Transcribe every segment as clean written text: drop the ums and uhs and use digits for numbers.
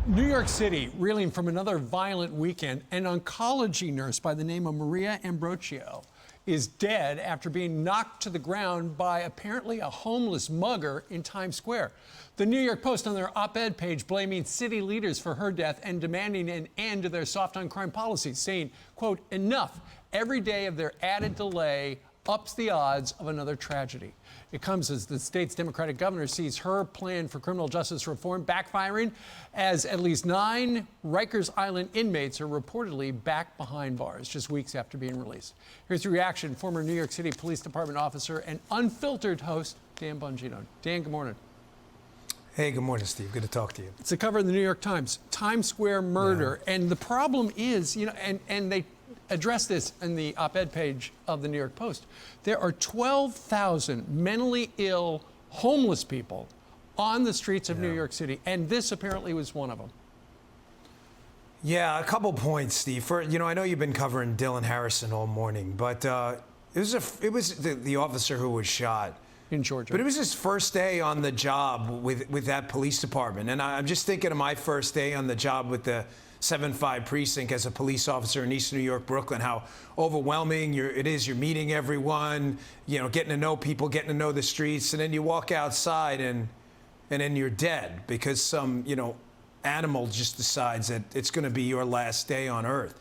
New York City reeling from another violent weekend. An oncology nurse by the name of Maria Ambrosio is dead after being knocked to the ground by apparently a homeless mugger in Times Square. The New York Post on their op-ed page blaming city leaders for her death and demanding an end to their soft on crime policies, saying, quote, enough. Every day of their added delay ups the odds of another tragedy. It comes as the state's Democratic governor sees her plan for criminal justice reform backfiring, as at least 9 Rikers Island inmates are reportedly back behind bars just weeks after being released. Here's the reaction, former New York City Police Department officer and unfiltered host, Dan Bongino. Dan, good morning. Hey, good morning, Steve. Good to talk to you. It's a cover in the New York Times, Times Square murder. Yeah. And the problem is, and they address this in the op-ed page of the New York Post. There are 12,000 mentally ill homeless people on the streets of New York City, and this apparently was one of them. Yeah, a couple points, Steve. I know you've been covering Dylan Harrison all morning, but it was the officer who was shot in Georgia. But it was his first day on the job with that police department, and I'm just thinking of my first day on the job with the 7-5 precinct as a police officer in East New York, Brooklyn, how overwhelming it is. You're meeting everyone, getting to know people, getting to know the streets, and then you walk outside and then you're dead because some, animal just decides that it's going to be your last day on Earth.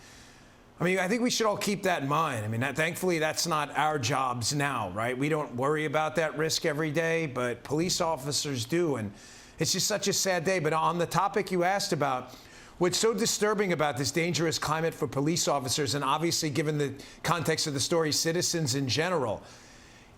I mean, I think we should all keep that in mind. I mean, thankfully, that's not our jobs now, right? We don't worry about that risk every day, but police officers do, and it's just such a sad day. But on the topic you asked about, what's so disturbing about this dangerous climate for police officers, and obviously given the context of the story, citizens in general,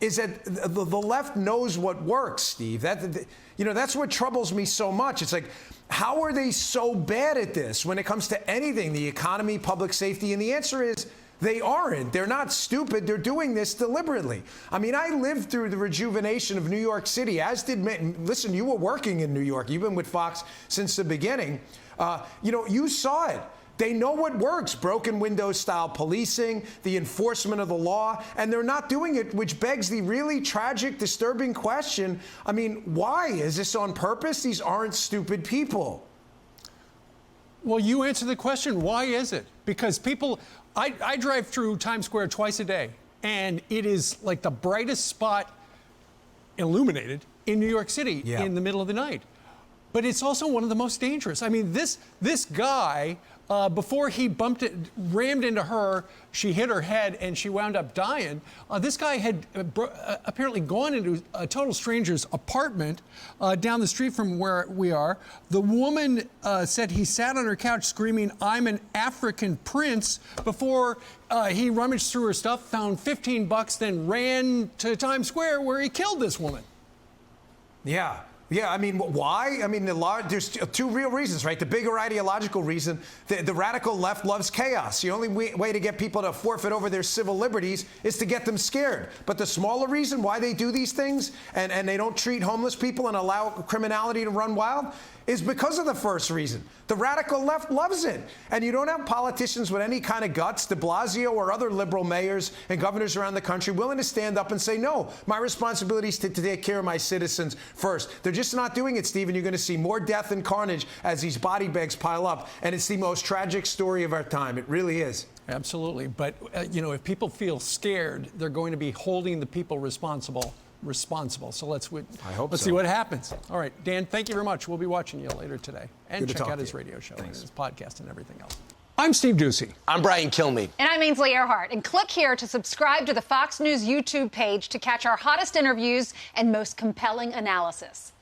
is that the left knows what works, Steve. That's what troubles me so much. It's like, how are they so bad at this when it comes to anything, the economy, public safety? And the answer is, they aren't. They're not stupid. They're doing this deliberately. I mean, I lived through the rejuvenation of New York City, as did, listen, you were working in New York. You've been with Fox since the beginning. You saw it. They know what works, broken window style policing, the enforcement of the law, and they're not doing it, which begs the really tragic, disturbing question. I mean, why? Is this on purpose? These aren't stupid people. Well, you answer the question. Why is it? Because I drive through Times Square twice a day, and it is like the brightest spot illuminated in New York City in the middle of the night. But it's also one of the most dangerous. I mean, this guy, before he rammed into her, she hit her head and she wound up dying. This guy had apparently gone into a total stranger's apartment down the street from where we are. The woman said he sat on her couch screaming, "I'm an African prince," before he rummaged through her stuff, found $15, then ran to Times Square where he killed this woman. Yeah. Yeah, I mean, why? I mean, there's 2 real reasons, right? The bigger ideological reason, the radical left loves chaos. The only way to get people to forfeit over their civil liberties is to get them scared. But the smaller reason why they do these things and they don't treat homeless people and allow criminality to run wild is because of the first reason. The radical left loves it. And you don't have politicians with any kind of guts, de Blasio or other liberal mayors and governors around the country, willing to stand up and say, no, my responsibility is to take care of my citizens first. They're just not doing it, Steve, and you're going to see more death and carnage as these body bags pile up. And it's the most tragic story of our time. It really is. Absolutely. But, if people feel scared, they're going to be holding the people responsible. So let's see what happens. All right, Dan, thank you very much. We'll be watching you later today. And check out his radio show and his podcast and everything else. I'm Steve Ducey. I'm Brian Kilmeade. And I'm Ainsley Earhart. And click here to subscribe to the Fox News YouTube page to catch our hottest interviews and most compelling analysis.